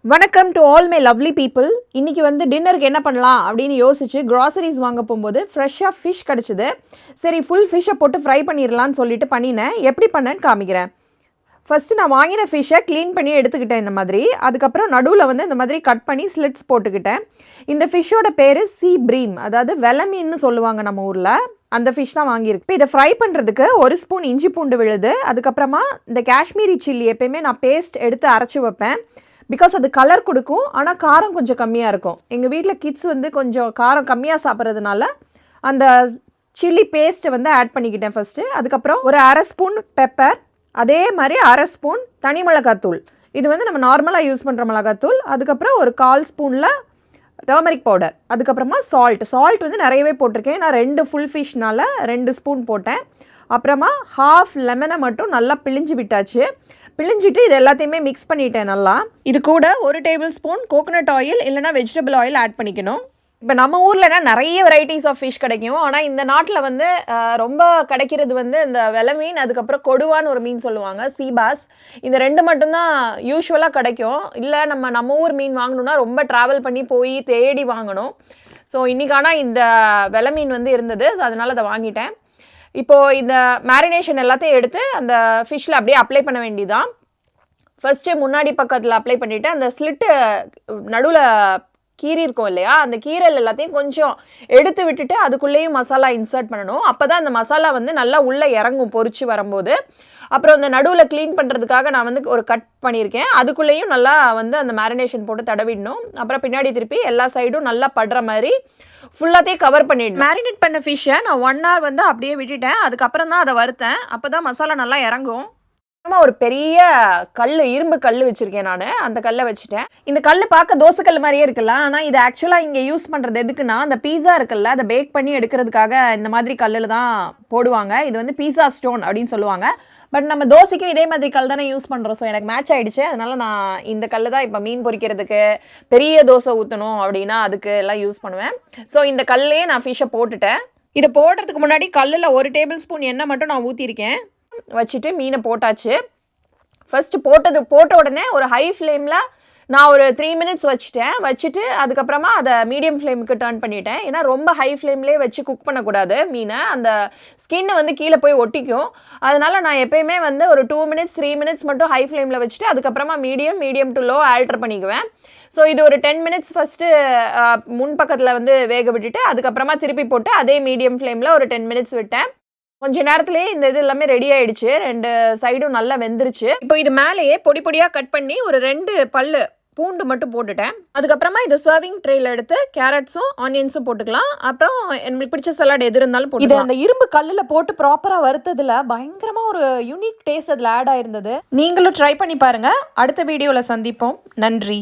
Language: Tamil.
வணக்கம் to all my lovely people. இன்றைக்கி டின்னருக்கு என்ன பண்ணலாம் அப்படின்னு யோசிச்சு க்ராசரிஸ் வாங்க போகும்போது ஃப்ரெஷ்ஷாக ஃபிஷ் கிடச்சிது. சரி, ஃபுல் ஃபிஷ்ஷை போட்டு ஃப்ரை பண்ணிடலான்னு சொல்லிட்டு பண்ணினேன். எப்படி பண்ணேன்னு காமிக்கிறேன். ஃபஸ்ட்டு நான் வாங்கின ஃபிஷ்ஷை க்ளீன் பண்ணி எடுத்துக்கிட்டேன் இந்த மாதிரி. அதுக்கப்புறம் நடுவில் இந்த மாதிரி கட் பண்ணி ஸ்லிட்ஸ் போட்டுக்கிட்டேன். இந்த ஃபிஷ்ஷோட பேர் சீ ப்ரீம், அதாவது வெலை மீன்னு சொல்லுவாங்க நம்ம ஊரில். அந்த ஃபிஷ் தான் வாங்கியிருக்கு. இப்போ இதை ஃப்ரை பண்ணுறதுக்கு 1 ஸ்பூன் இஞ்சி பூண்டு விழுது. அதுக்கப்புறமா இந்த காஷ்மீரி சில்லி எப்போயுமே நான் பேஸ்ட் எடுத்து அரைச்சி வைப்பேன். பிகாஸ் அது கலர் கொடுக்கும், ஆனால் காரம் கொஞ்சம் கம்மியாக இருக்கும். எங்கள் வீட்டில் கிட்ஸ் கொஞ்சம் காரம் கம்மியாக சாப்பிட்றதுனால அந்த சில்லி பேஸ்ட்டை ஆட் பண்ணிக்கிட்டேன் ஃபஸ்ட்டு. அதுக்கப்புறம் ஒரு 1/2 ஸ்பூன் பெப்பர், அதே மாதிரி 1/2 ஸ்பூன் தனி மிளகாத்தூள். இது நம்ம நார்மலாக யூஸ் பண்ணுற மிளகாத்தூள். அதுக்கப்புறம் ஒரு 1/4 ஸ்பூனில் டர்மரிக் பவுடர். அதுக்கப்புறமா சால்ட் நிறையவே போட்டிருக்கேன். நான் 2 ஃபுல் ஃபிஷ்னால் 2 ஸ்பூன் போட்டேன். அப்புறமா ½ லெமனை மட்டும் நல்லா பிழிஞ்சு விட்டாச்சு. பிழிஞ்சிட்டு இது எல்லாத்தையுமே மிக்ஸ் பண்ணிட்டேன் நல்லா. இது கூட 1 டேபிள் ஸ்பூன் கோகோனட் ஆயில் இல்லைனா வெஜிடபிள் ஆயில் ஆட் பண்ணிக்கணும். இப்போ நம்ம ஊரில்னா நிறைய வெரைட்டிஸ் ஆஃப் ஃபிஷ் கிடைக்கும். ஆனால் இந்த நாட்டில் ரொம்ப கிடைக்கிறது இந்த வெலை மீன், அதுக்கப்புறம் கொடுவான்னு ஒரு மீன் சொல்லுவாங்க, சீபாஸ். இந்த 2 மட்டும்தான் யூஸ்வலாக கிடைக்கும். இல்லை நம்ம ஊர் மீன் வாங்கணுன்னா ரொம்ப ட்ராவல் பண்ணி போய் தேடி வாங்கணும். ஸோ இன்றைக்கான இந்த வெலை மீன் இருந்தது. ஸோ அதனால் அதை வாங்கிட்டேன். இப்போது இந்த மேரினேஷன் எல்லாத்தையும் எடுத்து அந்த ஃபிஷ்ஷில் அப்படியே அப்ளை பண்ண வேண்டியதான். ஃபஸ்ட்டு முன்னாடி பக்கத்தில் அப்ளை பண்ணிவிட்டு அந்த ஸ்லிட்டு நடுவில் கீரி இருக்கும் இல்லையா, அந்த கீரல் எல்லாத்தையும் கொஞ்சம் எடுத்து விட்டுட்டு அதுக்குள்ளேயும் மசாலா இன்சர்ட் பண்ணணும். அப்போ தான் அந்த மசாலா நல்லா உள்ளே இறங்கும் பொரிச்சு வரும்போது. அப்புறம் அந்த நடுவில் க்ளீன் பண்ணுறதுக்காக நான் ஒரு கட் பண்ணியிருக்கேன். அதுக்குள்ளேயும் நல்லா அந்த மேரினேஷன் போட்டு தடவிடணும். அப்புறம் பின்னாடி திருப்பி எல்லா சைடும் நல்லா படுற மாதிரி ஃபுல்லாத்தையும் கவர் பண்ணிடணும். மேரினேட் பண்ண ஃபிஷ்ஷை நான் 1 hour அப்படியே விட்டுட்டேன். அதுக்கப்புறம் தான் அதை வறுத்தேன். அப்போ தான் மசாலா நல்லா இறங்கும். ஒரு பெரிய இரும்பு கல் வச்சுருக்கேன் நான். அந்த கல்லை வச்சுட்டேன். இந்த கல் பார்க்க தோசைக்கல் மாதிரியே இருக்குல்ல, ஆனால் இது ஆக்சுவலாக இங்கே யூஸ் பண்ணுறது எதுக்குன்னா, அந்த பீஸா இருக்குல்ல, அதை பேக் பண்ணி எடுக்கிறதுக்காக இந்த மாதிரி கல்லில் தான் போடுவாங்க. இது பீஸா ஸ்டோன் அப்படின்னு சொல்லுவாங்க. பட் நம்ம தோசைக்கும் இதே மாதிரி கல் தானே யூஸ் பண்ணுறோம். ஸோ எனக்கு மேட்ச் ஆகிடுச்சு. அதனால் நான் இந்த கல் தான் இப்போ மீன் பொரிக்கிறதுக்கு, பெரிய தோசை ஊற்றணும் அப்படின்னா அதுக்கு எல்லாம் யூஸ் பண்ணுவேன். ஸோ இந்த கல்லையே நான் ஃபிஷ்ஷை போட்டுட்டேன். இதை போடுறதுக்கு முன்னாடி கல்லில் 1 டேபிள் ஸ்பூன் எண்ணெய் மட்டும் நான் ஊற்றிருக்கேன். வச்சுட்டு மீனை போட்டாச்சு. ஃபஸ்ட்டு போட்ட உடனே ஒரு ஹை ஃப்ளேமில் நான் ஒரு 3 minutes வச்சுட்டு அதுக்கப்புறமா அதை மீடியம் ஃப்ளேமுக்கு டர்ன் பண்ணிட்டேன். ஏன்னா ரொம்ப ஹை ஃப்ளேம்லேயே வச்சு குக் பண்ணக்கூடாது மீனை. அந்த ஸ்கின்னு கீழே போய் ஒட்டிக்கும். அதனால் நான் எப்போயுமே ஒரு 2 minutes 3 minutes மட்டும் ஹை ஃப்ளேமில் வச்சுட்டு அதுக்கப்புறமா மீடியம் டு லோ ஆல்டர் பண்ணிக்குவேன். ஸோ இது ஒரு 10 minutes ஃபஸ்ட்டு முன்பக்கத்தில் வேக விட்டுட்டு அதுக்கப்புறமா திருப்பி போட்டு அதே மீடியம் ஃப்ளேமில் ஒரு 10 minutes விட்டேன். கொஞ்ச நேரத்துலேயே இந்த இது எல்லாமே ரெடி ஆகிடுச்சு. 2 சைடும் நல்லா வெந்துருச்சு. இப்போ இது மேலேயே பொடி பொடியாக கட் பண்ணி ஒரு 2 பல்லு பூண்டு மட்டும் போட்டுட்டேன். அதுக்கப்புறமா இதை சர்விங் ட்ரேயில் எடுத்து கேரட்ஸும் ஆனியன்ஸும் போட்டுக்கலாம். அப்புறம் எனக்கு பிடிச்ச சலாட் எது இருந்தாலும் போட்டு. இது அந்த இரும்பு கல்லில் போட்டு ப்ராப்பராக வறுத்ததில் பயங்கரமாக ஒரு யூனிக் டேஸ்ட் அதில் ஆட் ஆயிருந்தது. நீங்களும் ட்ரை பண்ணி பாருங்கள். அடுத்த வீடியோவில் சந்திப்போம். நன்றி.